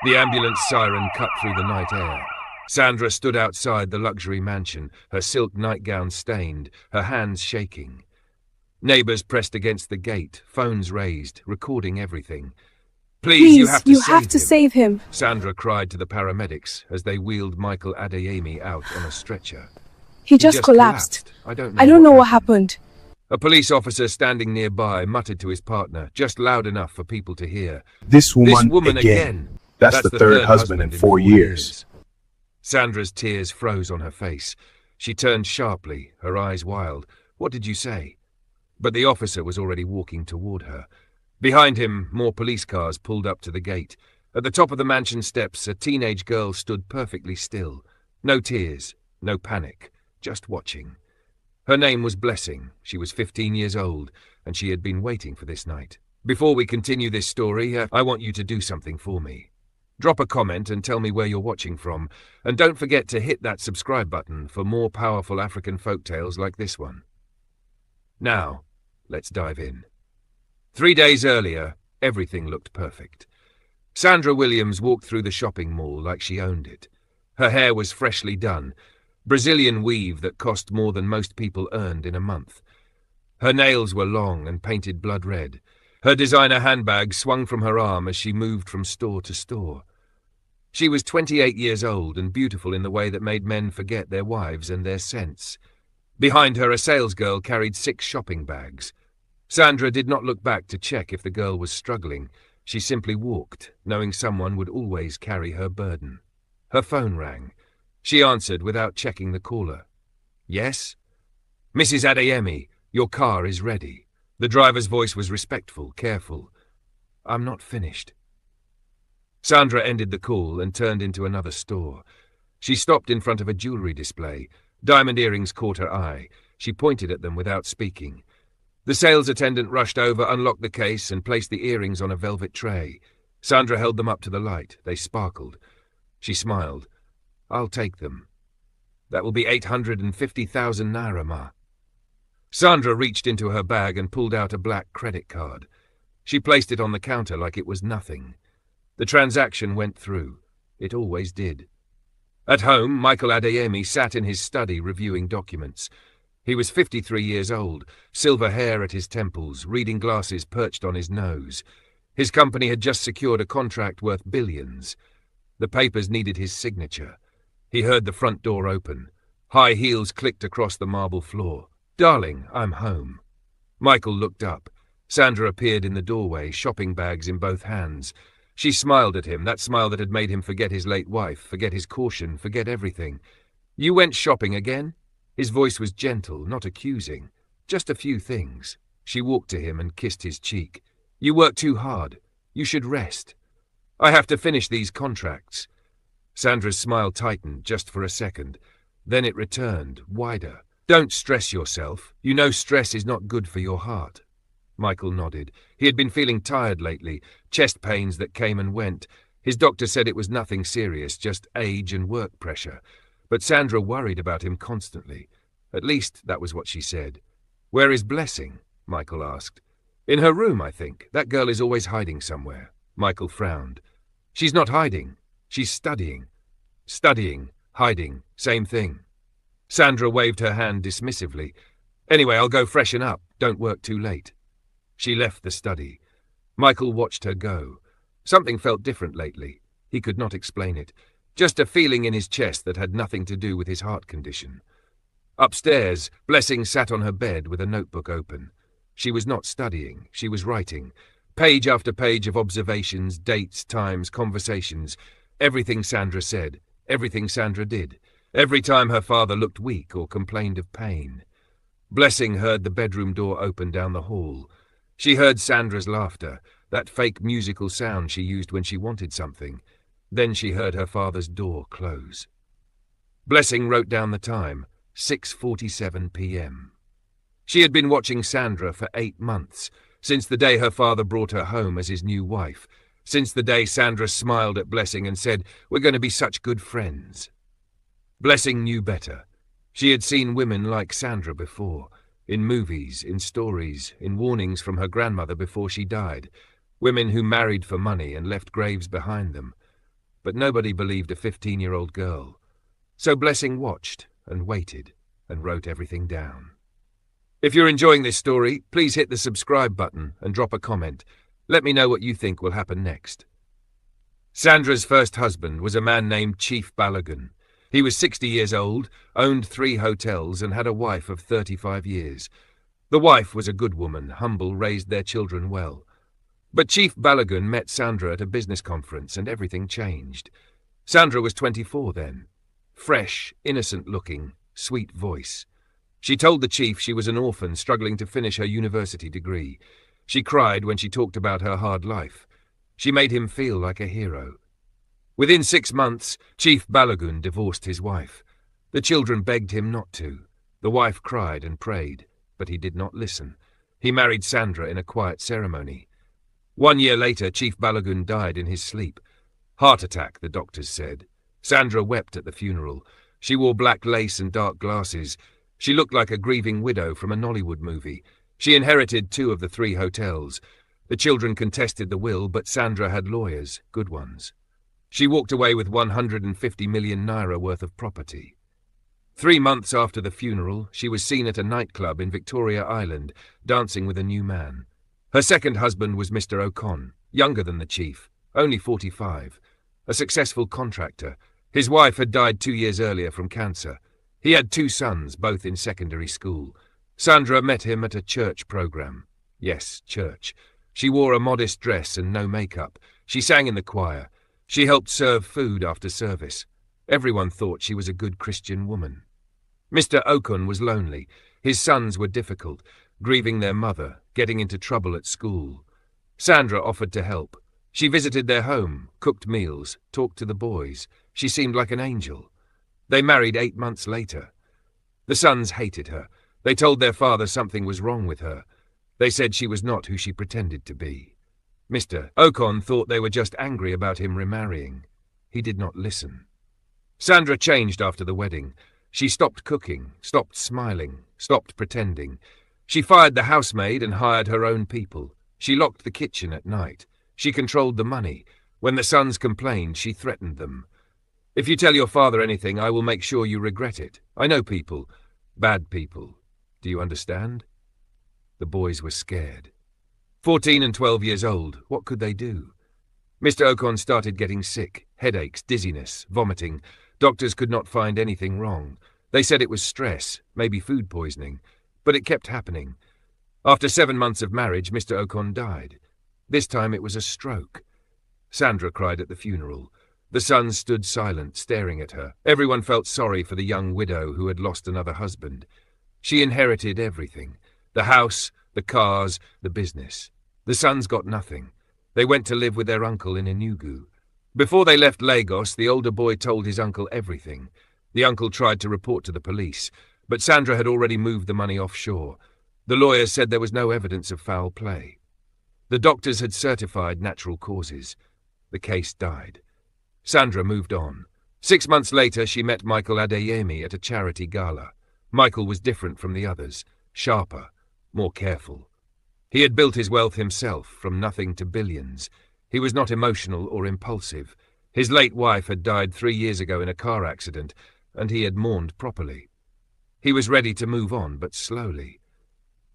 The ambulance siren cut through the night air. Sandra stood outside the luxury mansion, her silk nightgown stained, her hands shaking. Neighbors pressed against the gate, phones raised, recording everything. Please, you have to save him, Sandra cried to the paramedics as they wheeled Michael Adeyemi out on a stretcher. He just collapsed. I don't know what happened. A police officer standing nearby muttered to his partner, just loud enough for people to hear. This woman again. That's the third husband in 4 years. Sandra's tears froze on her face. She turned sharply, her eyes wild. What did you say? But the officer was already walking toward her. Behind him, more police cars pulled up to the gate. At the top of the mansion steps, a teenage girl stood perfectly still. No tears, no panic, just watching. Her name was Blessing. She was 15 years old, and she had been waiting for this night. Before we continue this story, I want you to do something for me. Drop a comment and tell me where you're watching from, and don't forget to hit that subscribe button for more powerful African folktales like this one. Now, let's dive in. 3 days earlier, everything looked perfect. Sandra Williams walked through the shopping mall like she owned it. Her hair was freshly done, Brazilian weave that cost more than most people earned in a month. Her nails were long and painted blood red. Her designer handbag swung from her arm as she moved from store to store. She was 28 years old and beautiful in the way that made men forget their wives and their scents. Behind her, a salesgirl carried 6 shopping bags. Sandra did not look back to check if the girl was struggling. She simply walked, knowing someone would always carry her burden. Her phone rang. She answered without checking the caller. Yes? Mrs. Adeyemi, your car is ready. The driver's voice was respectful, careful. I'm not finished. Sandra ended the call and turned into another store. She stopped in front of a jewelry display. Diamond earrings caught her eye. She pointed at them without speaking. The sales attendant rushed over, unlocked the case, and placed the earrings on a velvet tray. Sandra held them up to the light. They sparkled. She smiled. I'll take them. That will be 850,000 naira, ma. Sandra reached into her bag and pulled out a black credit card. She placed it on the counter like it was nothing. The transaction went through. It always did. At home, Michael Adeyemi sat in his study reviewing documents. He was 53 years old, silver hair at his temples, reading glasses perched on his nose. His company had just secured a contract worth billions. The papers needed his signature. He heard the front door open. High heels clicked across the marble floor. Darling, I'm home. Michael looked up. Sandra appeared in the doorway, shopping bags in both hands. She smiled at him, that smile that had made him forget his late wife, forget his caution, forget everything. You went shopping again? His voice was gentle, not accusing. Just a few things. She walked to him and kissed his cheek. You work too hard. You should rest. I have to finish these contracts. Sandra's smile tightened just for a second. Then it returned, wider. Don't stress yourself. You know stress is not good for your heart. Michael nodded. He had been feeling tired lately, chest pains that came and went. His doctor said it was nothing serious, just age and work pressure. But Sandra worried about him constantly. At least that was what she said. Where is Blessing? Michael asked. In her room, I think. That girl is always hiding somewhere. Michael frowned. She's not hiding. She's studying. Studying, hiding, same thing. Sandra waved her hand dismissively. Anyway, I'll go freshen up. Don't work too late. She left the study. Michael watched her go. Something felt different lately. He could not explain it. Just a feeling in his chest that had nothing to do with his heart condition. Upstairs, Blessing sat on her bed with a notebook open. She was not studying. She was writing. Page after page of observations, dates, times, conversations. Everything Sandra said. Everything Sandra did. Every time her father looked weak or complained of pain. Blessing heard the bedroom door open down the hall. She heard Sandra's laughter, that fake musical sound she used when she wanted something. Then she heard her father's door close. Blessing wrote down the time, 6:47 p.m. She had been watching Sandra for 8 months, since the day her father brought her home as his new wife, since the day Sandra smiled at Blessing and said, "We're going to be such good friends." Blessing knew better. She had seen women like Sandra before, in movies, in stories, in warnings from her grandmother before she died, women who married for money and left graves behind them. but nobody believed a 15-year-old girl. So Blessing watched and waited and wrote everything down. If you're enjoying this story, please hit the subscribe button and drop a comment. Let me know what you think will happen next. Sandra's first husband was a man named Chief Balogun. He was 60 years old, owned 3 hotels, and had a wife of 35 years. The wife was a good woman, humble, raised their children well. But Chief Balogun met Sandra at a business conference, and everything changed. Sandra was 24 then. Fresh, innocent-looking, sweet voice. She told the chief she was an orphan struggling to finish her university degree. She cried when she talked about her hard life. She made him feel like a hero. Within 6 months, Chief Balogun divorced his wife. The children begged him not to. The wife cried and prayed, but he did not listen. He married Sandra in a quiet ceremony. 1 year later, Chief Balogun died in his sleep. Heart attack, the doctors said. Sandra wept at the funeral. She wore black lace and dark glasses. She looked like a grieving widow from a Nollywood movie. She inherited 2 of the 3 hotels. The children contested the will, but Sandra had lawyers, good ones. She walked away with 150 million naira worth of property. 3 months after the funeral, she was seen at a nightclub in Victoria Island, dancing with a new man. Her second husband was Mr. Ocon, younger than the chief, only 45, a successful contractor. His wife had died 2 years earlier from cancer. He had 2 sons, both in secondary school. Sandra met him at a church program. Yes, church. She wore a modest dress and no makeup. She sang in the choir. She helped serve food after service. Everyone thought she was a good Christian woman. Mr. Ocon was lonely. His sons were difficult, grieving their mother, getting into trouble at school. Sandra offered to help. She visited their home, cooked meals, talked to the boys. She seemed like an angel. They married 8 months later. The sons hated her. They told their father something was wrong with her. They said she was not who she pretended to be. Mr. Ocon thought they were just angry about him remarrying. He did not listen. Sandra changed after the wedding. She stopped cooking, stopped smiling, stopped pretending. She fired the housemaid and hired her own people. She locked the kitchen at night. She controlled the money. When the sons complained, she threatened them. If you tell your father anything, I will make sure you regret it. I know people. Bad people. Do you understand? The boys were scared. 14 and 12 years old, what could they do? Mr. Ocon started getting sick, headaches, dizziness, vomiting. Doctors could not find anything wrong. They said it was stress, maybe food poisoning, but it kept happening. After 7 months of marriage, Mr. Ocon died. This time it was a stroke. Sandra cried at the funeral. The sons stood silent, staring at her. Everyone felt sorry for the young widow who had lost another husband. She inherited everything. The house, the cars, the business. The sons got nothing. They went to live with their uncle in Enugu. Before they left Lagos, the older boy told his uncle everything. The uncle tried to report to the police, but Sandra had already moved the money offshore. The lawyers said there was no evidence of foul play. The doctors had certified natural causes. The case died. Sandra moved on. 6 months later, she met Michael Adeyemi at a charity gala. Michael was different from the others, sharper, more careful. He had built his wealth himself, from nothing to billions. He was not emotional or impulsive. His late wife had died 3 years ago in a car accident, and he had mourned properly. He was ready to move on, but slowly.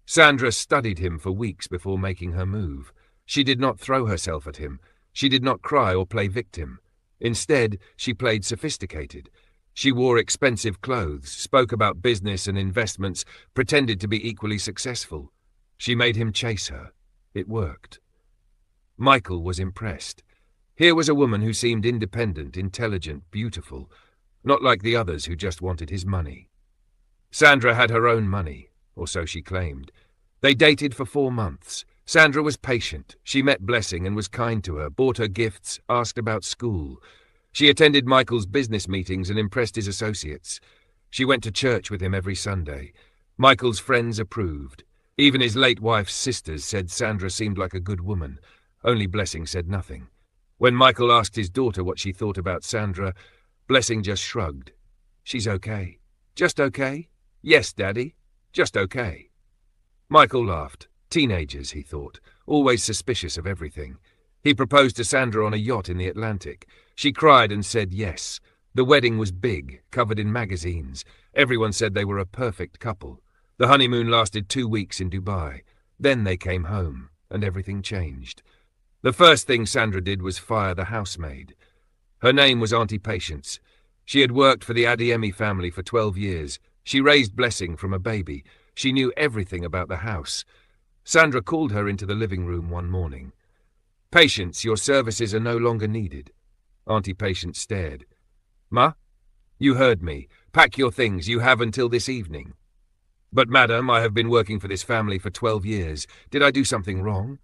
Sandra studied him for weeks before making her move. She did not throw herself at him. She did not cry or play victim. Instead, she played sophisticated. She wore expensive clothes, spoke about business and investments, pretended to be equally successful. She made him chase her. It worked. Michael was impressed. Here was a woman who seemed independent, intelligent, beautiful, not like the others who just wanted his money. Sandra had her own money, or so she claimed. They dated for 4 months. Sandra was patient. She met Blessing and was kind to her, bought her gifts, asked about school. She attended Michael's business meetings and impressed his associates. She went to church with him every Sunday. Michael's friends approved. Even his late wife's sisters said Sandra seemed like a good woman. Only Blessing said nothing. When Michael asked his daughter what she thought about Sandra, Blessing just shrugged. "She's okay." "Just okay?" "Yes, Daddy, just okay." Michael laughed. Teenagers, he thought, always suspicious of everything. He proposed to Sandra on a yacht in the Atlantic. She cried and said yes. The wedding was big, covered in magazines. Everyone said they were a perfect couple. The honeymoon lasted 2 weeks in Dubai. Then they came home, and everything changed. The first thing Sandra did was fire the housemaid. Her name was Auntie Patience. She had worked for the Adeyemi family for 12 years. She raised Blessing from a baby. She knew everything about the house. Sandra called her into the living room one morning. "Patience, your services are no longer needed." Auntie Patience stared. "Ma? You heard me. Pack your things. You have until this evening." "But, madam, I have been working for this family for 12 years. Did I do something wrong?"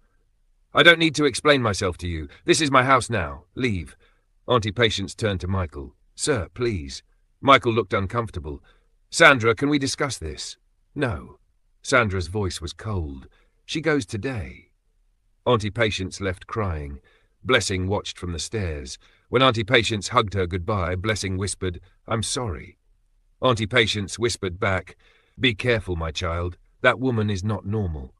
"I don't need to explain myself to you. This is my house now. Leave." Auntie Patience turned to Michael. "Sir, please." Michael looked uncomfortable. "Sandra, can we discuss this?" "No." Sandra's voice was cold. "She goes today." Auntie Patience left crying. Blessing watched from the stairs. When Auntie Patience hugged her goodbye, Blessing whispered, "I'm sorry." Auntie Patience whispered back, "Be careful, my child. That woman is not normal."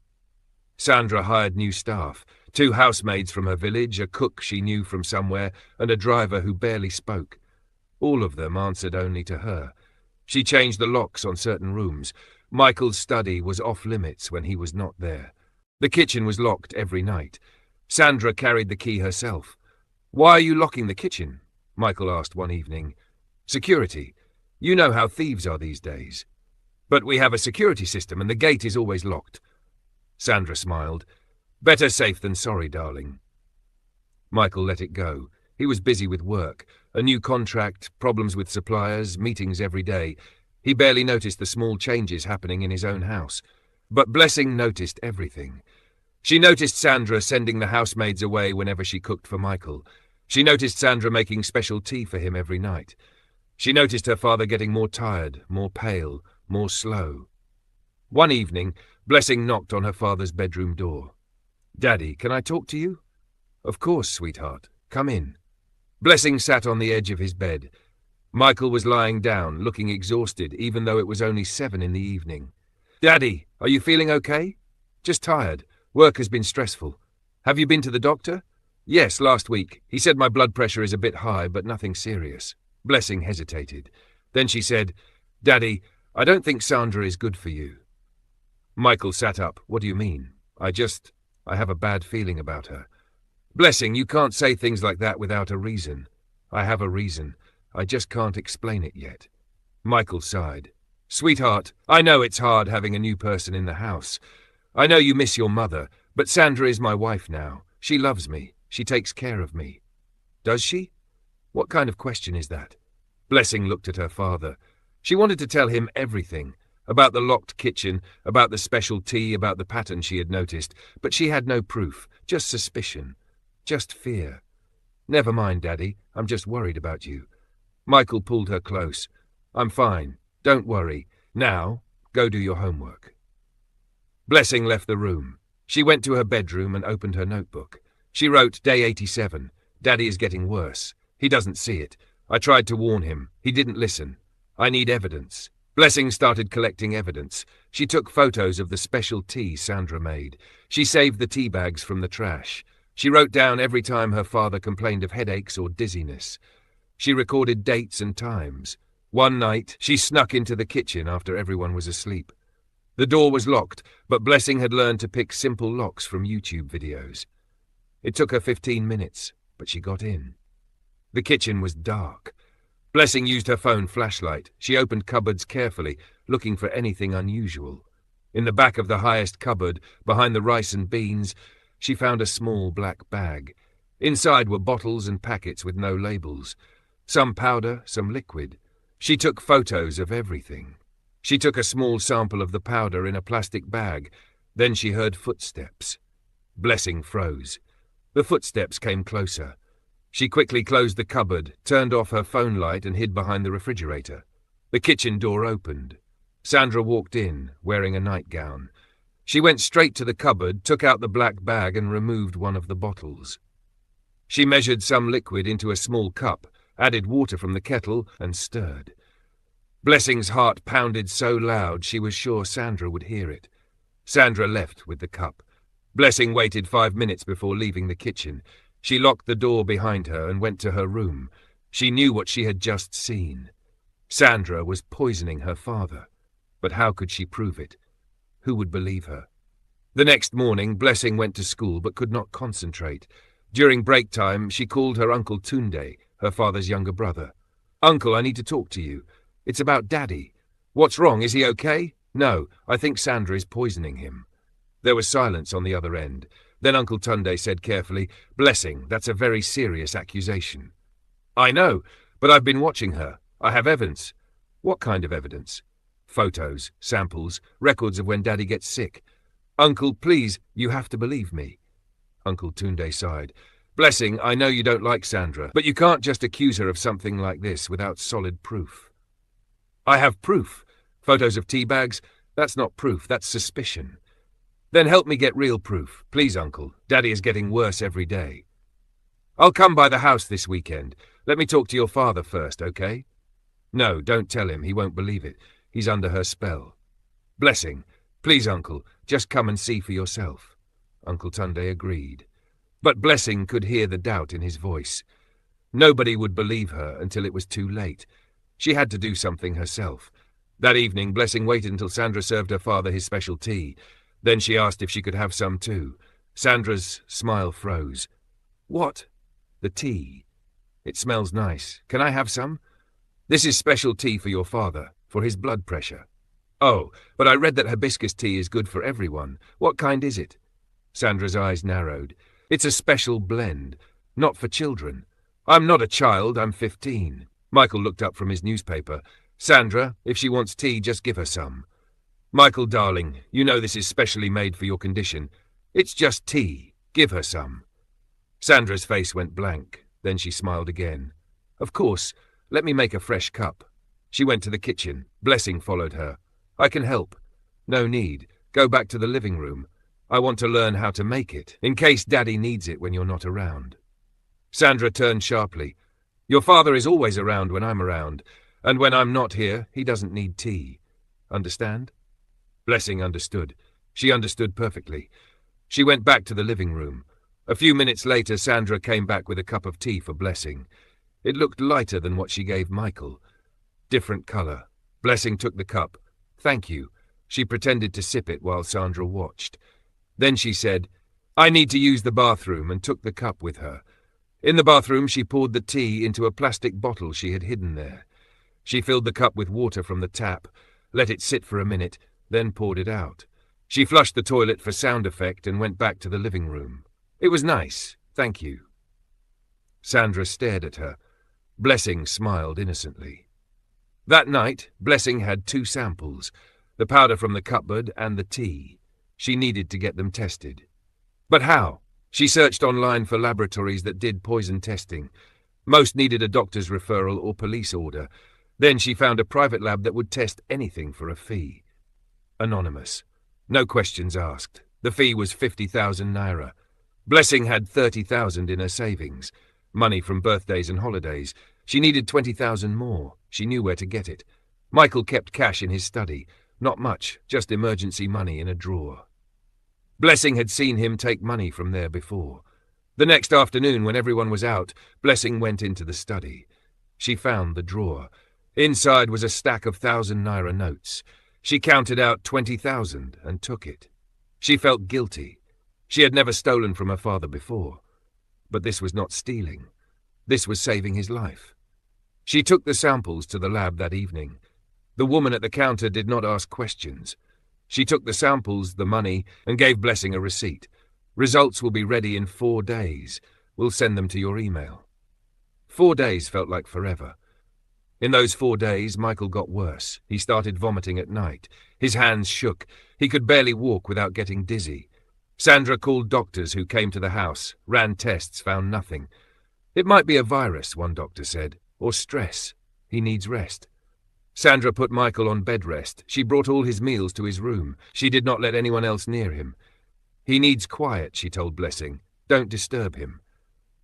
Sandra hired new staff, 2 housemaids from her village, a cook she knew from somewhere, and a driver who barely spoke. All of them answered only to her. She changed the locks on certain rooms. Michael's study was off limits when he was not there. The kitchen was locked every night. Sandra carried the key herself. "Why are you locking the kitchen?" Michael asked one evening. "Security. You know how thieves are these days." "But we have a security system and the gate is always locked." Sandra smiled. "Better safe than sorry, darling." Michael let it go. He was busy with work. A new contract, problems with suppliers, meetings every day. He barely noticed the small changes happening in his own house. But Blessing noticed everything. She noticed Sandra sending the housemaids away whenever she cooked for Michael. She noticed Sandra making special tea for him every night. She noticed her father getting more tired, more pale, more slow. One evening, Blessing knocked on her father's bedroom door. "Daddy, can I talk to you?" "Of course, sweetheart. Come in." Blessing sat on the edge of his bed. Michael was lying down, looking exhausted, even though it was only 7 in the evening. "Daddy, are you feeling okay?" "Just tired. Work has been stressful." "Have you been to the doctor?" "Yes, last week. He said my blood pressure is a bit high, but nothing serious." Blessing hesitated. Then she said, "Daddy, I don't think Sandra is good for you." Michael sat up. "What do you mean?" I have a bad feeling about her." "Blessing, you can't say things like that without a reason." "I have a reason. I just can't explain it yet." Michael sighed. "Sweetheart, I know it's hard having a new person in the house. I know you miss your mother, but Sandra is my wife now. She loves me. She takes care of me." "Does she?" "What kind of question is that?" Blessing looked at her father. She wanted to tell him everything, about the locked kitchen, about the special tea, about the pattern she had noticed, but she had no proof, just suspicion, just fear. "Never mind, Daddy, I'm just worried about you." Michael pulled her close. "I'm fine. Don't worry. Now, go do your homework." Blessing left the room. She went to her bedroom and opened her notebook. She wrote, "Day 87. Daddy is getting worse. He doesn't see it. I tried to warn him. He didn't listen. I need evidence." Blessing started collecting evidence. She took photos of the special tea Sandra made. She saved the tea bags from the trash. She wrote down every time her father complained of headaches or dizziness. She recorded dates and times. One night, she snuck into the kitchen after everyone was asleep. The door was locked, but Blessing had learned to pick simple locks from YouTube videos. It took her 15 minutes, but she got in. The kitchen was dark. Blessing used her phone flashlight. She opened cupboards carefully, looking for anything unusual. In the back of the highest cupboard, behind the rice and beans, she found a small black bag. Inside were bottles and packets with no labels. Some powder, some liquid. She took photos of everything. She took a small sample of the powder in a plastic bag. Then she heard footsteps. Blessing froze. The footsteps came closer. She quickly closed the cupboard, turned off her phone light and hid behind the refrigerator. The kitchen door opened. Sandra walked in, wearing a nightgown. She went straight to the cupboard, took out the black bag and removed one of the bottles. She measured some liquid into a small cup, added water from the kettle, and stirred. Blessing's heart pounded so loud she was sure Sandra would hear it. Sandra left with the cup. Blessing waited 5 minutes before leaving the kitchen. She locked the door behind her and went to her room. She knew what she had just seen. Sandra was poisoning her father. But how could she prove it? Who would believe her? The next morning, Blessing went to school but could not concentrate. During break time, she called her Uncle Tunde, her father's younger brother. "Uncle, I need to talk to you. It's about Daddy. What's wrong? Is he okay?" "No, I think Sandra is poisoning him." There was silence on the other end. Then Uncle Tunde said carefully, "Blessing, that's a very serious accusation." "I know, but I've been watching her. I have evidence." "What kind of evidence?" "Photos, samples, records of when Daddy gets sick." "Uncle, please, you have to believe me." Uncle Tunde sighed. "Blessing, I know you don't like Sandra, but you can't just accuse her of something like this without solid proof." "I have proof. Photos of tea bags. That's not proof, that's suspicion." "Then help me get real proof. Please, Uncle. Daddy is getting worse every day." "I'll come by the house this weekend. Let me talk to your father first, okay?" "No, don't tell him. He won't believe it. He's under her spell." "Blessing, please, Uncle, just come and see for yourself." Uncle Tunde agreed. But Blessing could hear the doubt in his voice. Nobody would believe her until it was too late. She had to do something herself. That evening, Blessing waited until Sandra served her father his special tea. Then she asked if she could have some too. Sandra's smile froze. "What?" "The tea. It smells nice. Can I have some?" "This is special tea for your father, for his blood pressure." "Oh, but I read that hibiscus tea is good for everyone. What kind is it?" Sandra's eyes narrowed. "It's a special blend. Not for children." "I'm not a child, I'm 15. Michael looked up from his newspaper. "Sandra, if she wants tea, just give her some." "Michael, darling, you know this is specially made for your condition. It's just tea. Give her some." Sandra's face went blank. Then she smiled again. "Of course. Let me make a fresh cup." She went to the kitchen. Blessing followed her. "I can help." "No need. Go back to the living room. I want to learn how to make it, in case Daddy needs it when you're not around." Sandra turned sharply. "Your father is always around when I'm around, and when I'm not here, he doesn't need tea. Understand?" Blessing understood. She understood perfectly. She went back to the living room. A few minutes later, Sandra came back with a cup of tea for Blessing. It looked lighter than what she gave Michael. Different color. Blessing took the cup. "Thank you." She pretended to sip it while Sandra watched. Then she said, "I need to use the bathroom," and took the cup with her. In the bathroom, she poured the tea into a plastic bottle she had hidden there. She filled the cup with water from the tap, let it sit for a minute, then poured it out. She flushed the toilet for sound effect and went back to the living room. "It was nice, thank you." Sandra stared at her. Blessing smiled innocently. That night, Blessing had 2 samples, the powder from the cupboard and the tea. She needed to get them tested. But how? She searched online for laboratories that did poison testing. Most needed a doctor's referral or police order. Then she found a private lab that would test anything for a fee. Anonymous. No questions asked. The fee was 50,000 naira. Blessing had 30,000 in her savings. Money from birthdays and holidays. She needed 20,000 more. She knew where to get it. Michael kept cash in his study. Not much, just emergency money in a drawer. Blessing had seen him take money from there before. The next afternoon, when everyone was out, Blessing went into the study. She found the drawer. Inside was a stack of 1,000 naira notes. She counted out 20,000 and took it. She felt guilty. She had never stolen from her father before. But this was not stealing. This was saving his life. She took the samples to the lab that evening. The woman at the counter did not ask questions. She took the samples, the money, and gave Blessing a receipt. "Results will be ready in 4 days. We'll send them to your email." 4 days felt like forever. In those 4 days, Michael got worse. He started vomiting at night. His hands shook. He could barely walk without getting dizzy. Sandra called doctors who came to the house, ran tests, found nothing. "It might be a virus," one doctor said, "or stress. He needs rest." Sandra put Michael on bed rest. She brought all his meals to his room. She did not let anyone else near him. "He needs quiet," she told Blessing. "Don't disturb him."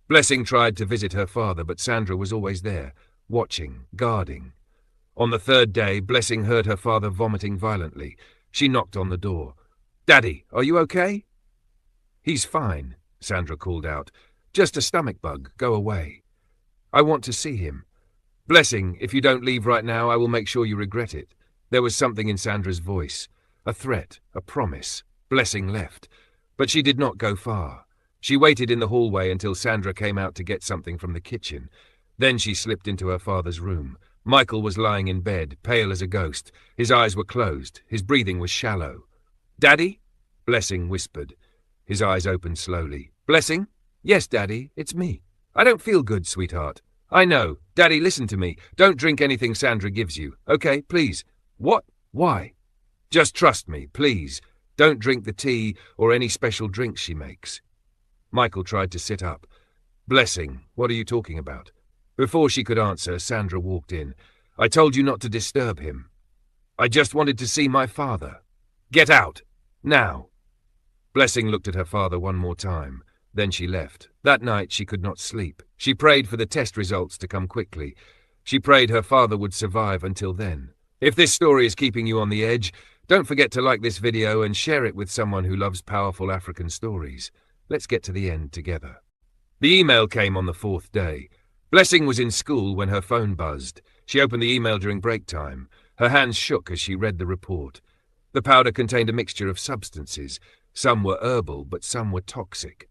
Blessing tried to visit her father, but Sandra was always there, watching, guarding. On the 3rd day, Blessing heard her father vomiting violently. She knocked on the door. "Daddy, are you okay?" "He's fine," Sandra called out. Just a stomach bug. Go away. I want to see him. Blessing, if you don't leave right now, I will make sure you regret it. There was something in Sandra's voice. A threat, a promise. Blessing left. But she did not go far. She waited in the hallway until Sandra came out to get something from the kitchen. Then she slipped into her father's room. Michael was lying in bed, pale as a ghost. His eyes were closed. His breathing was shallow. "Daddy?" Blessing whispered. His eyes opened slowly. "Blessing?" "Yes, Daddy, it's me." "I don't feel good, sweetheart." "I know. Daddy, listen to me. Don't drink anything Sandra gives you. Okay, please." "What? Why?" "Just trust me, please. Don't drink the tea or any special drinks she makes." Michael tried to sit up. "Blessing, what are you talking about?" Before she could answer, Sandra walked in. "I told you not to disturb him. I just wanted to see my father. Get out! Now!" Blessing looked at her father one more time. Then she left. That night she could not sleep. She prayed for the test results to come quickly. She prayed her father would survive until then. If this story is keeping you on the edge, don't forget to like this video and share it with someone who loves powerful African stories. Let's get to the end together. The email came on the 4th day. Blessing was in school when her phone buzzed. She opened the email during break time. Her hands shook as she read the report. The powder contained a mixture of substances. Some were herbal, but some were toxic.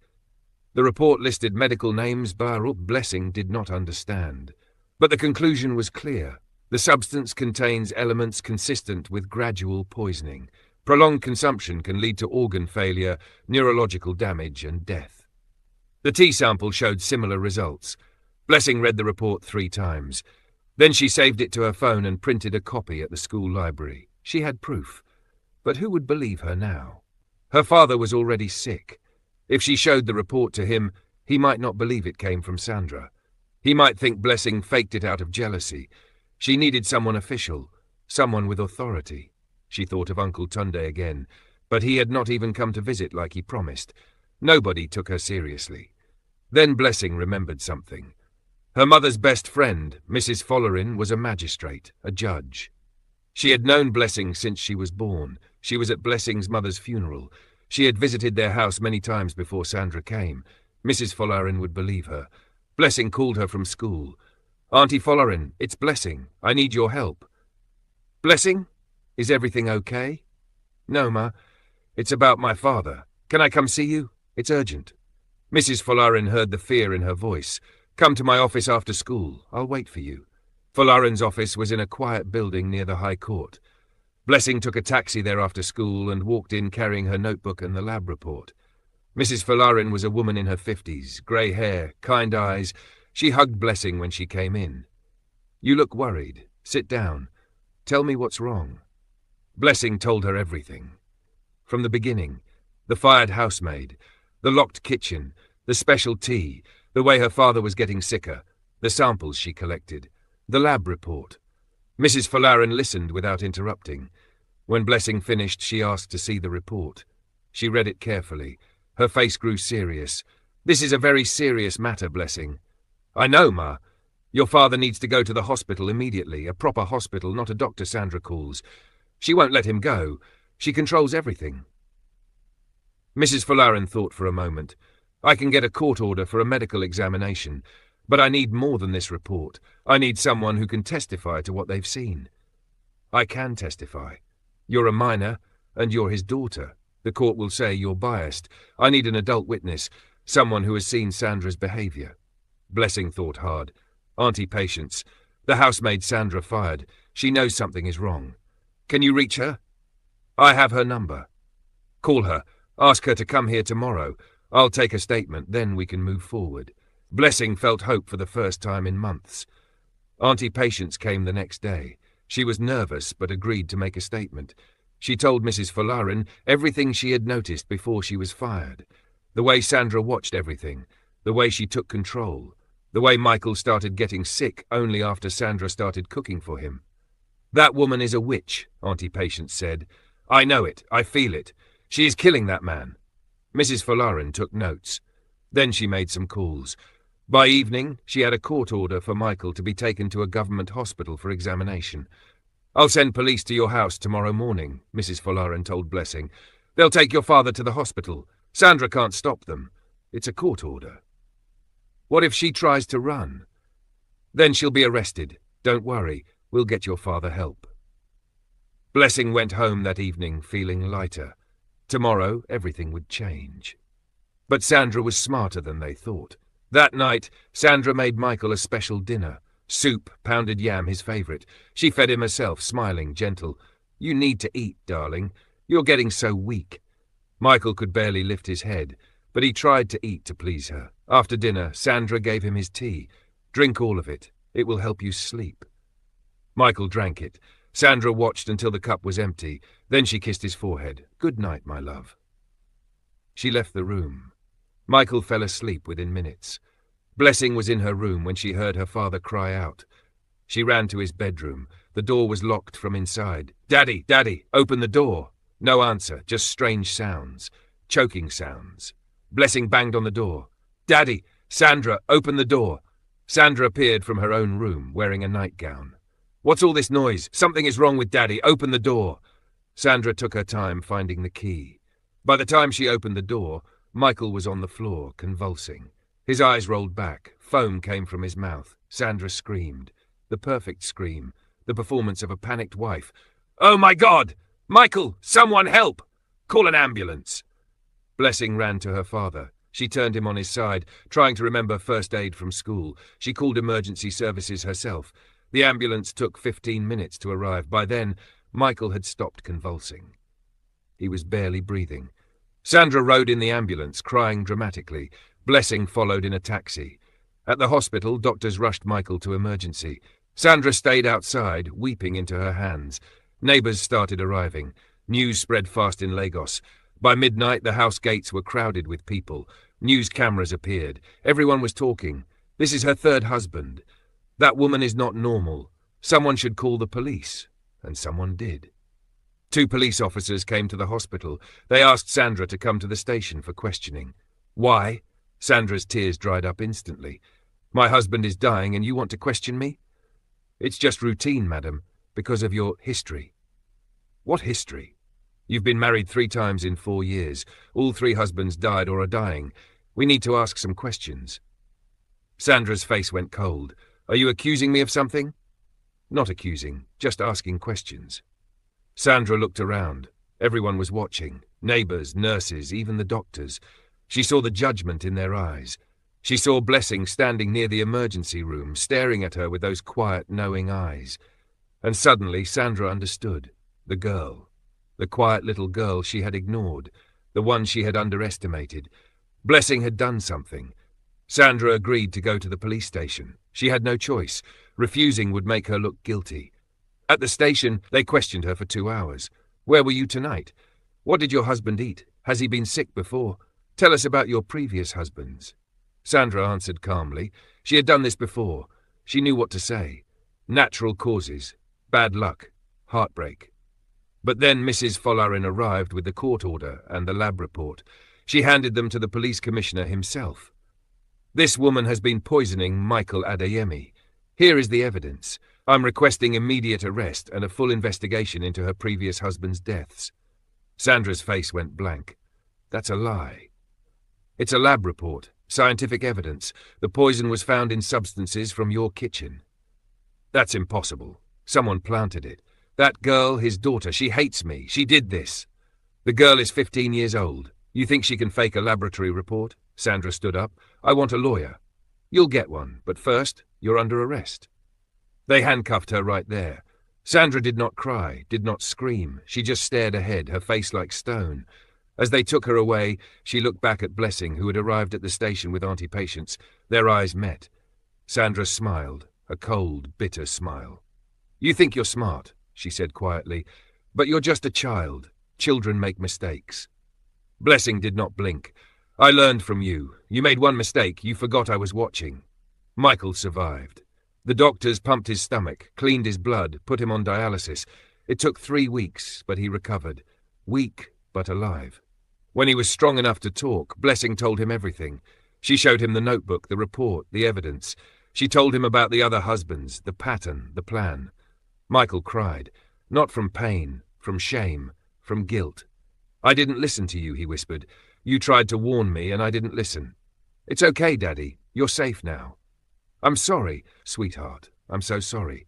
The report listed medical names Baruch Blessing did not understand. But the conclusion was clear. The substance contains elements consistent with gradual poisoning. Prolonged consumption can lead to organ failure, neurological damage, and death. The tea sample showed similar results. Blessing read the report 3 times. Then she saved it to her phone and printed a copy at the school library. She had proof. But who would believe her now? Her father was already sick. If she showed the report to him, he might not believe it came from Sandra. He might think Blessing faked it out of jealousy. She needed someone official, someone with authority. She thought of Uncle Tunde again, but he had not even come to visit like he promised. Nobody took her seriously. Then Blessing remembered something. Her mother's best friend, Mrs. Follerin, was a magistrate, a judge. She had known Blessing since she was born. She was at Blessing's mother's funeral. She had visited their house many times before Sandra came. Mrs. Follerin would believe her. Blessing called her from school. "Auntie Follerin, it's Blessing. I need your help." "Blessing? Is everything okay?" "No, Ma. It's about my father. Can I come see you? It's urgent." Mrs. Follerin heard the fear in her voice. "Come to my office after school. I'll wait for you." Follerin's office was in a quiet building near the High Court. Blessing took a taxi there after school and walked in carrying her notebook and the lab report. Mrs. Follerin was a woman in her 50s, grey hair, kind eyes. She hugged Blessing when she came in. "You look worried. Sit down. Tell me what's wrong." Blessing told her everything. From the beginning, the fired housemaid, the locked kitchen, the special tea, the way her father was getting sicker, the samples she collected, the lab report. Mrs. Follerin listened without interrupting. When Blessing finished, she asked to see the report. She read it carefully. Her face grew serious. "This is a very serious matter, Blessing." "I know, Ma. Your father needs to go to the hospital immediately, a proper hospital, not a doctor Sandra calls. She won't let him go. She controls everything." Mrs. Follerin thought for a moment. "I can get a court order for a medical examination, but I need more than this report. I need someone who can testify to what they've seen." "I can testify. You're a minor, and you're his daughter. The court will say you're biased. I need an adult witness, someone who has seen Sandra's behavior." Blessing thought hard. "Auntie Patience. The housemaid Sandra fired. She knows something is wrong. Can you reach her?" "I have her number." "Call her. Ask her to come here tomorrow. I'll take a statement, then we can move forward." Blessing felt hope for the first time in months. Auntie Patience came the next day. She was nervous, but agreed to make a statement. She told Mrs. Follerin everything she had noticed before she was fired. The way Sandra watched everything, the way she took control, the way Michael started getting sick only after Sandra started cooking for him. "That woman is a witch," Auntie Patience said. "I know it. I feel it. She is killing that man." Mrs. Follerin took notes. Then she made some calls. By evening, she had a court order for Michael to be taken to a government hospital for examination. "I'll send police to your house tomorrow morning," Mrs. Follerin told Blessing. "They'll take your father to the hospital. Sandra can't stop them. It's a court order." What if she tries to run? Then she'll be arrested. Don't worry, we'll get your father help. Blessing went home that evening feeling lighter. Tomorrow, everything would change. But Sandra was smarter than they thought. That night, Sandra made Michael a special dinner. Soup, pounded yam, his favourite. She fed him herself, smiling, gentle. You need to eat, darling. You're getting so weak. Michael could barely lift his head, but he tried to eat to please her. After dinner, Sandra gave him his tea. Drink all of it. It will help you sleep. Michael drank it. Sandra watched until the cup was empty. Then she kissed his forehead. Good night, my love. She left the room. Michael fell asleep within minutes. Blessing was in her room when she heard her father cry out. She ran to his bedroom. The door was locked from inside. Daddy, Daddy, open the door. No answer, just strange sounds. Choking sounds. Blessing banged on the door. Daddy, Sandra, open the door. Sandra appeared from her own room, wearing a nightgown. What's all this noise? Something is wrong with Daddy. Open the door. Sandra took her time finding the key. By the time she opened the door, Michael was on the floor, convulsing. His eyes rolled back. Foam came from his mouth. Sandra screamed. The perfect scream. The performance of a panicked wife. Oh my God! Michael! Someone help! Call an ambulance! Blessing ran to her father. She turned him on his side, trying to remember first aid from school. She called emergency services herself. The ambulance took 15 minutes to arrive. By then, Michael had stopped convulsing. He was barely breathing. Sandra rode in the ambulance, crying dramatically. Blessing followed in a taxi. At the hospital, doctors rushed Michael to emergency. Sandra stayed outside, weeping into her hands. Neighbours started arriving. News spread fast in Lagos. By midnight, the house gates were crowded with people. News cameras appeared. Everyone was talking. This is her third husband. That woman is not normal. Someone should call the police. And someone did. 2 police officers came to the hospital. They asked Sandra to come to the station for questioning. Why? Sandra's tears dried up instantly. My husband is dying and you want to question me? It's just routine, madam, because of your history. What history? You've been married 3 times in 4 years. All 3 husbands died or are dying. We need to ask some questions. Sandra's face went cold. Are you accusing me of something? Not accusing, just asking questions. Sandra looked around. Everyone was watching. Neighbours, nurses, even the doctors. She saw the judgment in their eyes. She saw Blessing standing near the emergency room, staring at her with those quiet, knowing eyes. And suddenly Sandra understood. The girl. The quiet little girl she had ignored. The one she had underestimated. Blessing had done something. Sandra agreed to go to the police station. She had no choice. Refusing would make her look guilty. At the station, they questioned her for 2 hours. Where were you tonight? What did your husband eat? Has he been sick before? Tell us about your previous husbands. Sandra answered calmly. She had done this before. She knew what to say. Natural causes. Bad luck. Heartbreak. But then Mrs. Folarin arrived with the court order and the lab report. She handed them to the police commissioner himself. This woman has been poisoning Michael Adeyemi. Here is the evidence. I'm requesting immediate arrest and a full investigation into her previous husband's deaths. Sandra's face went blank. That's a lie. It's a lab report, scientific evidence. The poison was found in substances from your kitchen. That's impossible. Someone planted it. That girl, his daughter, she hates me. She did this. The girl is 15 years old. You think she can fake a laboratory report? Sandra stood up. I want a lawyer. You'll get one, but first, you're under arrest. They handcuffed her right there. Sandra did not cry, did not scream. She just stared ahead, her face like stone. As they took her away, she looked back at Blessing, who had arrived at the station with Auntie Patience. Their eyes met. Sandra smiled, a cold, bitter smile. You think you're smart, she said quietly, but you're just a child. Children make mistakes. Blessing did not blink. I learned from you. You made one mistake. You forgot I was watching. Michael survived. The doctors pumped his stomach, cleaned his blood, put him on dialysis. It took 3 weeks, but he recovered. Weak, but alive. When he was strong enough to talk, Blessing told him everything. She showed him the notebook, the report, the evidence. She told him about the other husbands, the pattern, the plan. Michael cried. Not from pain, from shame, from guilt. I didn't listen to you, he whispered. You tried to warn me and I didn't listen. It's okay, Daddy. You're safe now. I'm sorry, sweetheart. I'm so sorry.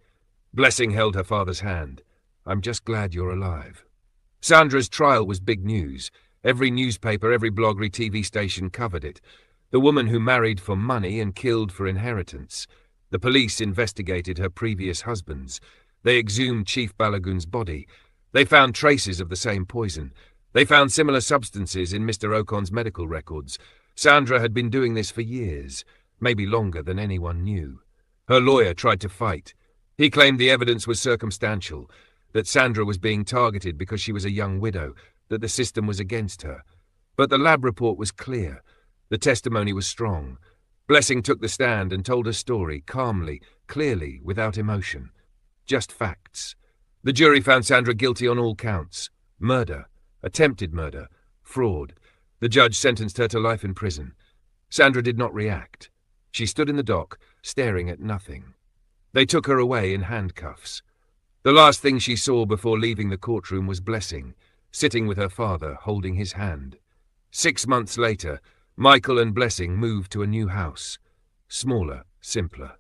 Blessing held her father's hand. I'm just glad you're alive. Sandra's trial was big news. Every newspaper, every blog, every TV station covered it. The woman who married for money and killed for inheritance. The police investigated her previous husbands. They exhumed Chief Balagoon's body. They found traces of the same poison. They found similar substances in Mr. Ocon's medical records. Sandra had been doing this for years, maybe longer than anyone knew. Her lawyer tried to fight. He claimed the evidence was circumstantial, that Sandra was being targeted because she was a young widow, that the system was against her. But the lab report was clear. The testimony was strong. Blessing took the stand and told her story, calmly, clearly, without emotion. Just facts. The jury found Sandra guilty on all counts. Murder, attempted murder, fraud. The judge sentenced her to life in prison. Sandra did not react. She stood in the dock, staring at nothing. They took her away in handcuffs. The last thing she saw before leaving the courtroom was Blessing, sitting with her father, holding his hand. 6 months later, Michael and Blessing moved to a new house. Smaller, simpler.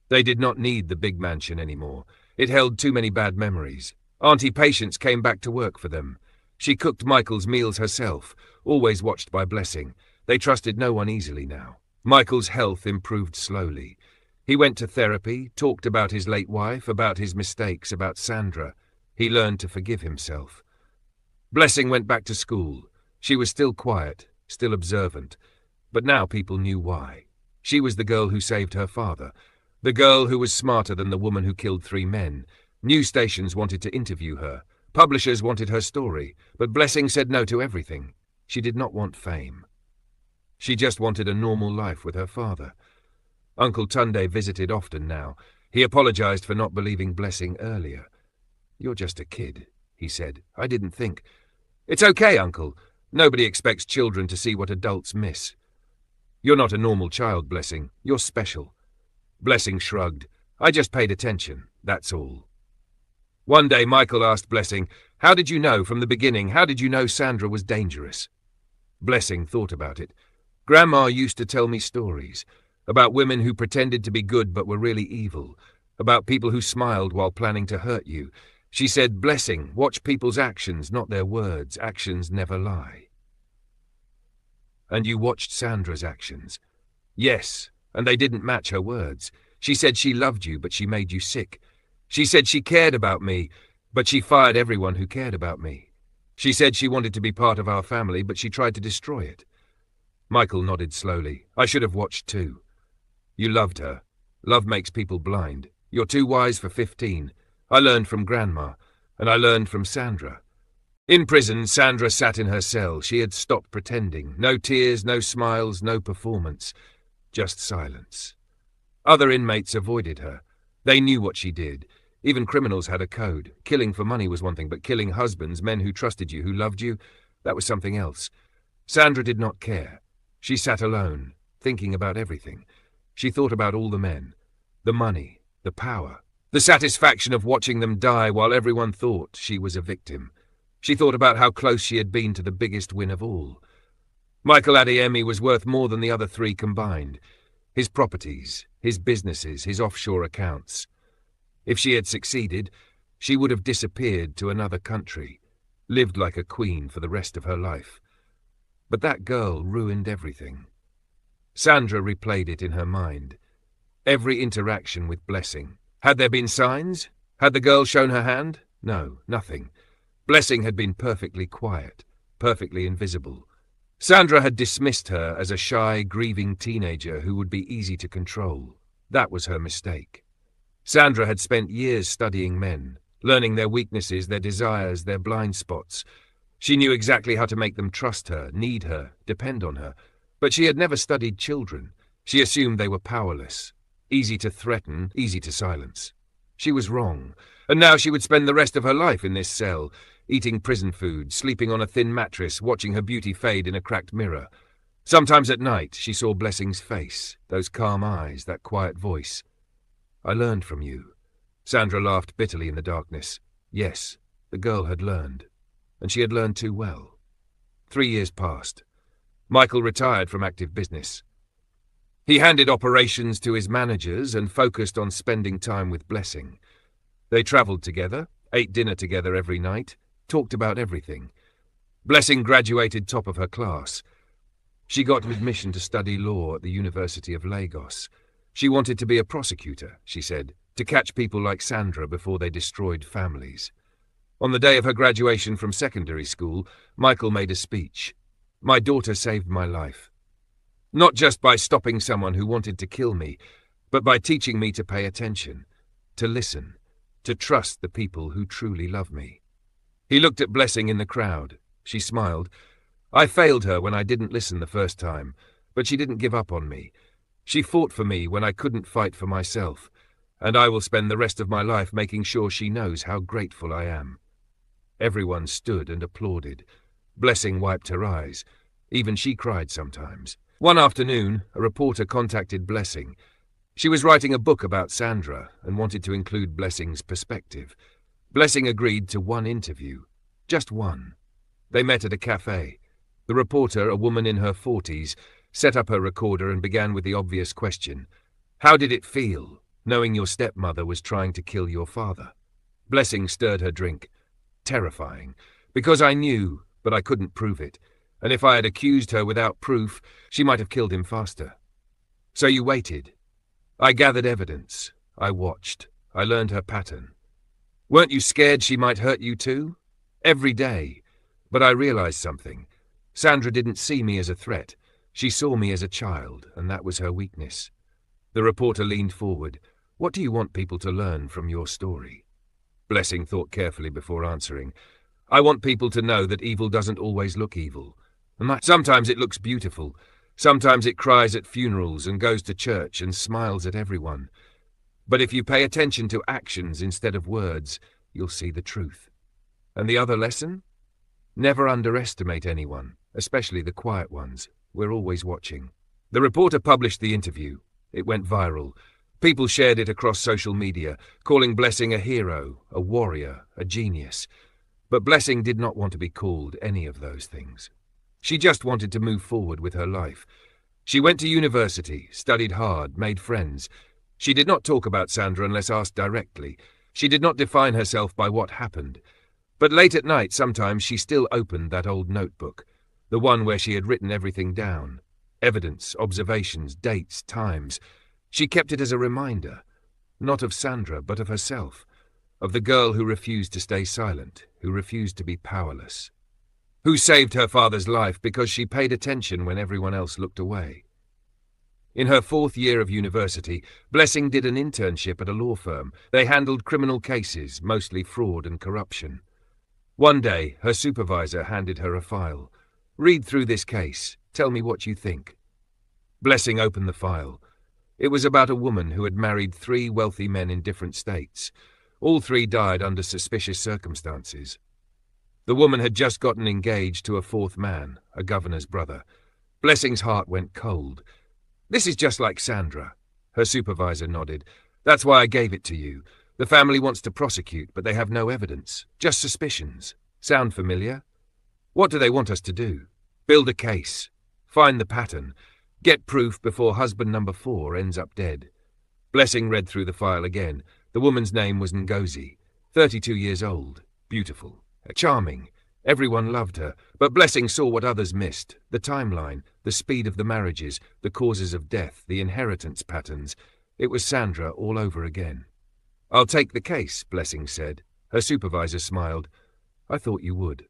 They did not need the big mansion anymore. It held too many bad memories. Auntie Patience came back to work for them. She cooked Michael's meals herself, always watched by Blessing. They trusted no one easily now. Michael's health improved slowly. He went to therapy, talked about his late wife, about his mistakes, about Sandra. He learned to forgive himself. Blessing went back to school. She was still quiet, still observant. But now people knew why. She was the girl who saved her father. The girl who was smarter than the woman who killed 3 men. News stations wanted to interview her. Publishers wanted her story. But Blessing said no to everything. She did not want fame. She just wanted a normal life with her father. Uncle Tunde visited often now. He apologized for not believing Blessing earlier. "You're just a kid," he said. "I didn't think." "It's okay, Uncle. Nobody expects children to see what adults miss." "You're not a normal child, Blessing. You're special." Blessing shrugged. "I just paid attention, that's all." One day Michael asked Blessing, "How did you know from the beginning? How did you know Sandra was dangerous?" Blessing thought about it. "Grandma used to tell me stories. About women who pretended to be good but were really evil. About people who smiled while planning to hurt you. She said, 'Blessing, watch people's actions, not their words. Actions never lie.'" "And you watched Sandra's actions?" "Yes, and they didn't match her words. She said she loved you, but she made you sick. She said she cared about me, but she fired everyone who cared about me. She said she wanted to be part of our family, but she tried to destroy it." Michael nodded slowly. "I should have watched too." "You loved her. Love makes people blind. You're too wise for 15. I learned from Grandma, and I learned from Sandra." In prison, Sandra sat in her cell. She had stopped pretending. No tears, no smiles, no performance. Just silence. Other inmates avoided her. They knew what she did. Even criminals had a code. Killing for money was one thing, but killing husbands, men who trusted you, who loved you, that was something else. Sandra did not care. She sat alone, thinking about everything. She thought about all the men, the money, the power, the satisfaction of watching them die while everyone thought she was a victim. She thought about how close she had been to the biggest win of all. Michael Adeyemi was worth more than the other 3 combined. His properties, his businesses, his offshore accounts. If she had succeeded, she would have disappeared to another country, lived like a queen for the rest of her life. But that girl ruined everything. Sandra replayed it in her mind. Every interaction with Blessing. Had there been signs? Had the girl shown her hand? No, nothing. Blessing had been perfectly quiet, perfectly invisible. Sandra had dismissed her as a shy, grieving teenager who would be easy to control. That was her mistake. Sandra had spent years studying men, learning their weaknesses, their desires, their blind spots. She knew exactly how to make them trust her, need her, depend on her. But she had never studied children. She assumed they were powerless, easy to threaten, easy to silence. She was wrong, and now she would spend the rest of her life in this cell, eating prison food, sleeping on a thin mattress, watching her beauty fade in a cracked mirror. Sometimes at night she saw Blessing's face, those calm eyes, that quiet voice. "I learned from you." Sandra laughed bitterly in the darkness. Yes, the girl had learned, and she had learned too well. 3 years passed. Michael retired from active business. He handed operations to his managers and focused on spending time with Blessing. They travelled together, ate dinner together every night, talked about everything. Blessing graduated top of her class. She got admission to study law at the University of Lagos. She wanted to be a prosecutor, she said, to catch people like Sandra before they destroyed families. On the day of her graduation from secondary school, Michael made a speech. "My daughter saved my life. Not just by stopping someone who wanted to kill me, but by teaching me to pay attention, to listen, to trust the people who truly love me." He looked at Blessing in the crowd. She smiled. "I failed her when I didn't listen the first time, but she didn't give up on me. She fought for me when I couldn't fight for myself, and I will spend the rest of my life making sure she knows how grateful I am." Everyone stood and applauded. Blessing wiped her eyes. Even she cried sometimes. One afternoon, a reporter contacted Blessing. She was writing a book about Sandra and wanted to include Blessing's perspective. Blessing agreed to one interview. Just one. They met at a cafe. The reporter, a woman in her 40s, set up her recorder and began with the obvious question. "How did it feel, knowing your stepmother was trying to kill your father?" Blessing stirred her drink. "Terrifying. Because I knew, but I couldn't prove it. And if I had accused her without proof, she might have killed him faster. So you waited." "I gathered evidence. I watched. I learned her pattern." "Weren't you scared she might hurt you too?" "Every day. But I realized something. Sandra didn't see me as a threat. She saw me as a child, and that was her weakness." The reporter leaned forward. "What do you want people to learn from your story?" Blessing thought carefully before answering. "I want people to know that evil doesn't always look evil. Sometimes it looks beautiful. Sometimes it cries at funerals and goes to church and smiles at everyone. But if you pay attention to actions instead of words, you'll see the truth. And the other lesson? Never underestimate anyone, especially the quiet ones. We're always watching." The reporter published the interview. It went viral. People shared it across social media, calling Blessing a hero, a warrior, a genius. But Blessing did not want to be called any of those things. She just wanted to move forward with her life. She went to university, studied hard, made friends. She did not talk about Sandra unless asked directly. She did not define herself by what happened. But late at night, sometimes she still opened that old notebook, the one where she had written everything down. Evidence, observations, dates, times. She kept it as a reminder, not of Sandra, but of herself, of the girl who refused to stay silent, who refused to be powerless, who saved her father's life because she paid attention when everyone else looked away. In her 4th year of university, Blessing did an internship at a law firm. They handled criminal cases, mostly fraud and corruption. One day, her supervisor handed her a file. "Read through this case. Tell me what you think." Blessing opened the file. It was about a woman who had married 3 wealthy men in different states. All 3 died under suspicious circumstances. The woman had just gotten engaged to a 4th man, a governor's brother. Blessing's heart went cold. "This is just like Sandra." Her supervisor nodded. "That's why I gave it to you. The family wants to prosecute, but they have no evidence, just suspicions. Sound familiar? What do they want us to do? Build a case. Find the pattern. Get proof before husband number 4 ends up dead." Blessing read through the file again. The woman's name was Ngozi, 32 years old, beautiful, charming. Everyone loved her, but Blessing saw what others missed: the timeline, the speed of the marriages, the causes of death, the inheritance patterns. It was Sandra all over again. "I'll take the case," Blessing said. Her supervisor smiled. "I thought you would."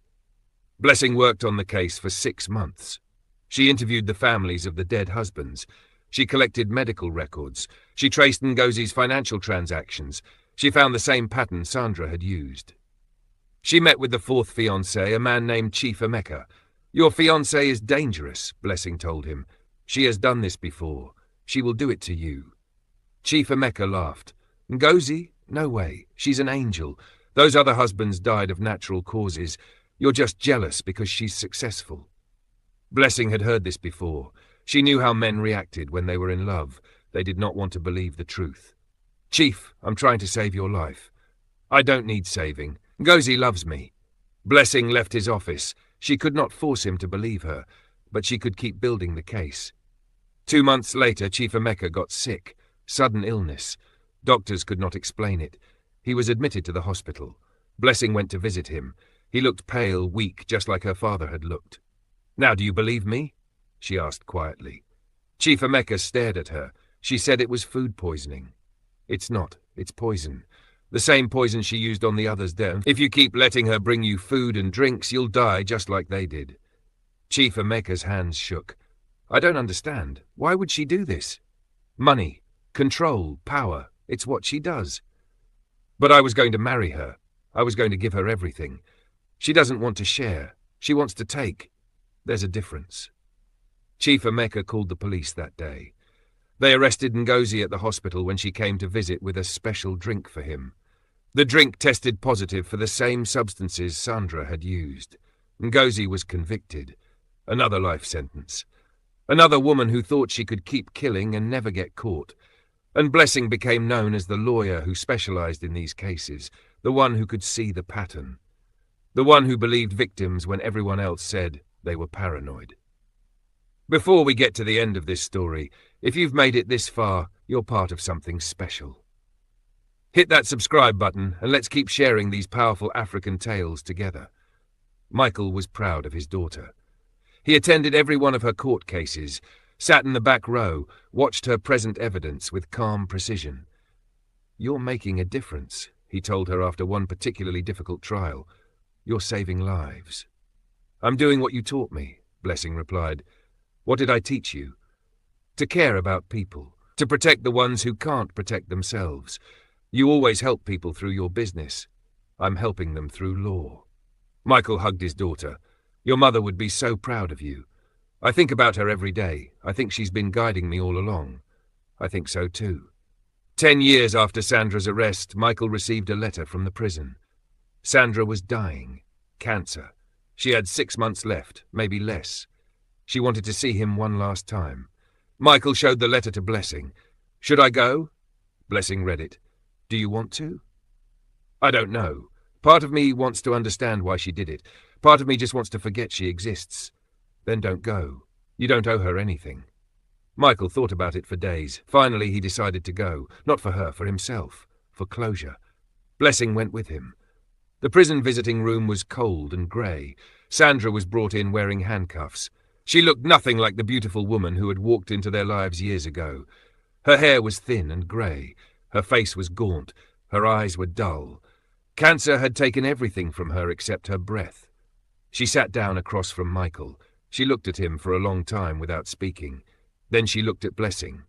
Blessing worked on the case for 6 months. She interviewed the families of the dead husbands. She collected medical records. She traced Ngozi's financial transactions. She found the same pattern Sandra had used. She met with the 4th fiancé, a man named Chief Emeka. "Your fiancé is dangerous," Blessing told him. "She has done this before. She will do it to you." Chief Emeka laughed. "Ngozi? No way. She's an angel. Those other husbands died of natural causes. You're just jealous because she's successful." Blessing had heard this before. She knew how men reacted when they were in love. They did not want to believe the truth. "Chief, I'm trying to save your life." "I don't need saving. Ngozi loves me." Blessing left his office. She could not force him to believe her, but she could keep building the case. 2 months later, Chief Emeka got sick. Sudden illness. Doctors could not explain it. He was admitted to the hospital. Blessing went to visit him. He looked pale, weak, just like her father had looked. "Now do you believe me?" she asked quietly. Chief Emeka stared at her. She said it was food poisoning. "It's not. It's poison. The same poison she used on the others there. If you keep letting her bring you food and drinks, you'll die just like they did." Chief Emeka's hands shook. "I don't understand. Why would she do this? Money, control, power. It's what she does." "But I was going to marry her. I was going to give her everything. She doesn't want to share. She wants to take. There's a difference." Chief Emeka called the police that day. They arrested Ngozi at the hospital when she came to visit with a special drink for him. The drink tested positive for the same substances Sandra had used. Ngozi was convicted. Another life sentence. Another woman who thought she could keep killing and never get caught. And Blessing became known as the lawyer who specialized in these cases, the one who could see the pattern. The one who believed victims when everyone else said they were paranoid. Before we get to the end of this story, if you've made it this far, you're part of something special. Hit that subscribe button and let's keep sharing these powerful African tales together. Michael was proud of his daughter. He attended every one of her court cases, sat in the back row, watched her present evidence with calm precision. "You're making a difference," he told her after one particularly difficult trial. "You're saving lives." "I'm doing what you taught me," Blessing replied. "What did I teach you?" "To care about people, to protect the ones who can't protect themselves. You always help people through your business. I'm helping them through law." Michael hugged his daughter. "Your mother would be so proud of you. I think about her every day. I think she's been guiding me all along. I think so too." 10 years after Sandra's arrest, Michael received a letter from the prison. Sandra was dying. Cancer. She had 6 months left, maybe less. She wanted to see him one last time. Michael showed the letter to Blessing. "Should I go?" Blessing read it. "Do you want to?" "I don't know. Part of me wants to understand why she did it. Part of me just wants to forget she exists." "Then don't go. You don't owe her anything." Michael thought about it for days. Finally, he decided to go. Not for her, for himself. For closure. Blessing went with him. The prison visiting room was cold and grey. Sandra was brought in wearing handcuffs. She looked nothing like the beautiful woman who had walked into their lives years ago. Her hair was thin and grey. Her face was gaunt. Her eyes were dull. Cancer had taken everything from her except her breath. She sat down across from Michael. She looked at him for a long time without speaking. Then she looked at Blessing.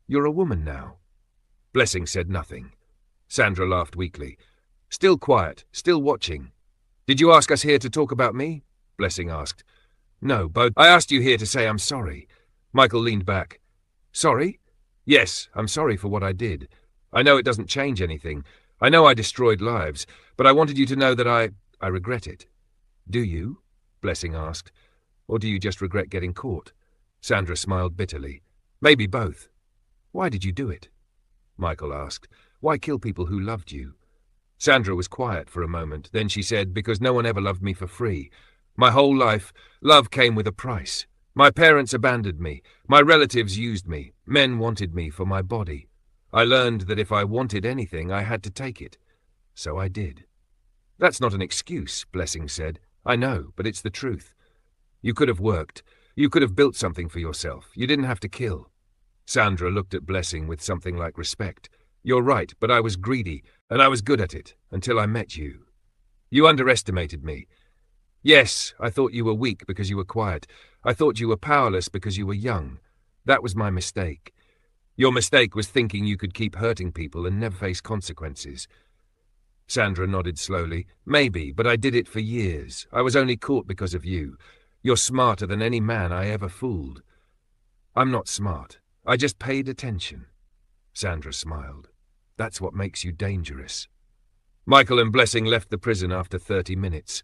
"You're a woman now." Blessing said nothing. Sandra laughed weakly. Still quiet, still watching. "Did you ask us here to talk about me?" Blessing asked. "No, both. I asked you here to say I'm sorry." Michael leaned back. "Sorry?" "Yes, I'm sorry for what I did. I know it doesn't change anything. I know I destroyed lives, but I wanted you to know that I regret it." "Do you?" Blessing asked. "Or do you just regret getting caught?" Sandra smiled bitterly. "Maybe both." "Why did you do it?" Michael asked. "Why kill people who loved you?" Sandra was quiet for a moment. Then she said, "Because no one ever loved me for free. My whole life, love came with a price. My parents abandoned me. My relatives used me. Men wanted me for my body. I learned that if I wanted anything, I had to take it. So I did." "That's not an excuse," Blessing said. "I know, but it's the truth. You could have worked. You could have built something for yourself. You didn't have to kill." Sandra looked at Blessing with something like respect. "You're right, but I was greedy, and I was good at it, until I met you. You underestimated me. Yes, I thought you were weak because you were quiet. I thought you were powerless because you were young. That was my mistake. Your mistake was thinking you could keep hurting people and never face consequences." Sandra nodded slowly. "Maybe, but I did it for years. I was only caught because of you. You're smarter than any man I ever fooled." "I'm not smart. I just paid attention." Sandra smiled. "That's what makes you dangerous." Michael and Blessing left the prison after 30 minutes.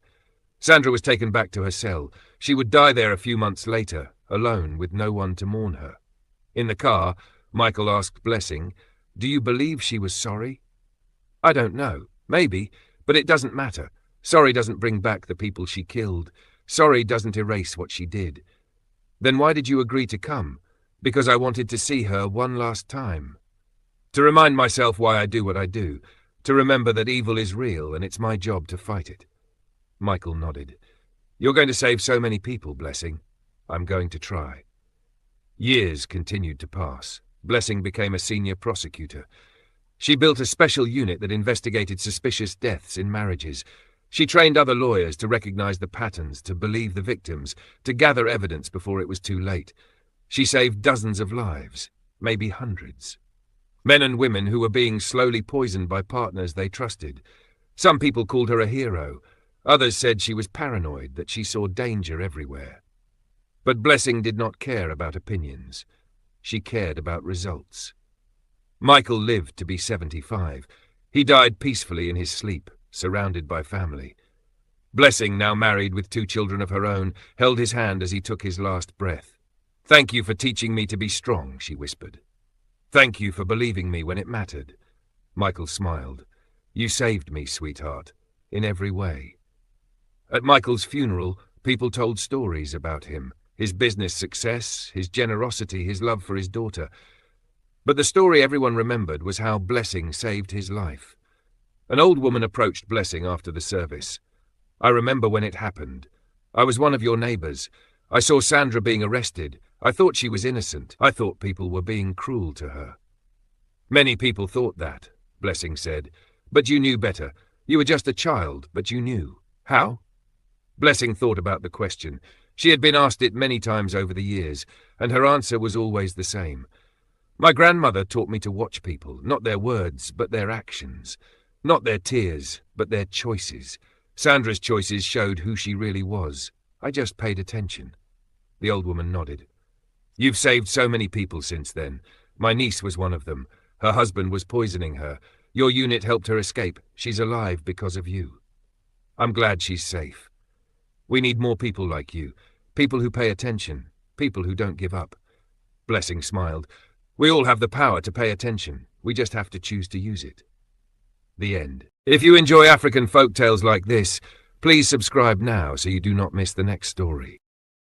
Sandra was taken back to her cell. She would die there a few months later, alone with no one to mourn her. In the car, Michael asked Blessing, "Do you believe she was sorry?" "I don't know. Maybe, but it doesn't matter. Sorry doesn't bring back the people she killed. Sorry doesn't erase what she did." "Then why did you agree to come?" Because I wanted to see her one last time. To remind myself why I do what I do. To remember that evil is real and it's my job to fight it. Michael nodded. You're going to save so many people, Blessing. I'm going to try. Years continued to pass. Blessing became a senior prosecutor. She built a special unit that investigated suspicious deaths in marriages. She trained other lawyers to recognize the patterns, to believe the victims, to gather evidence before it was too late. She saved dozens of lives, maybe hundreds. Men and women who were being slowly poisoned by partners they trusted. Some people called her a hero. Others said she was paranoid, that she saw danger everywhere. But Blessing did not care about opinions. She cared about results. Michael lived to be 75. He died peacefully in his sleep, surrounded by family. Blessing, now married with 2 children of her own, held his hand as he took his last breath. Thank you for teaching me to be strong, she whispered. Thank you for believing me when it mattered. Michael smiled. You saved me, sweetheart, in every way. At Michael's funeral, people told stories about him, his business success, his generosity, his love for his daughter. But the story everyone remembered was how Blessing saved his life. An old woman approached Blessing after the service. I remember when it happened. I was one of your neighbors. I saw Sandra being arrested. I thought she was innocent. I thought people were being cruel to her. Many people thought that, Blessing said. But you knew better. You were just a child, but you knew. How? Blessing thought about the question. She had been asked it many times over the years, and her answer was always the same. My grandmother taught me to watch people, not their words, but their actions. Not their tears, but their choices. Sandra's choices showed who she really was. I just paid attention. The old woman nodded. You've saved so many people since then. My niece was one of them. Her husband was poisoning her. Your unit helped her escape. She's alive because of you. I'm glad she's safe. We need more people like you. People who pay attention. People who don't give up. Blessing smiled. We all have the power to pay attention. We just have to choose to use it. The end. If you enjoy African folk tales like this, please subscribe now so you do not miss the next story.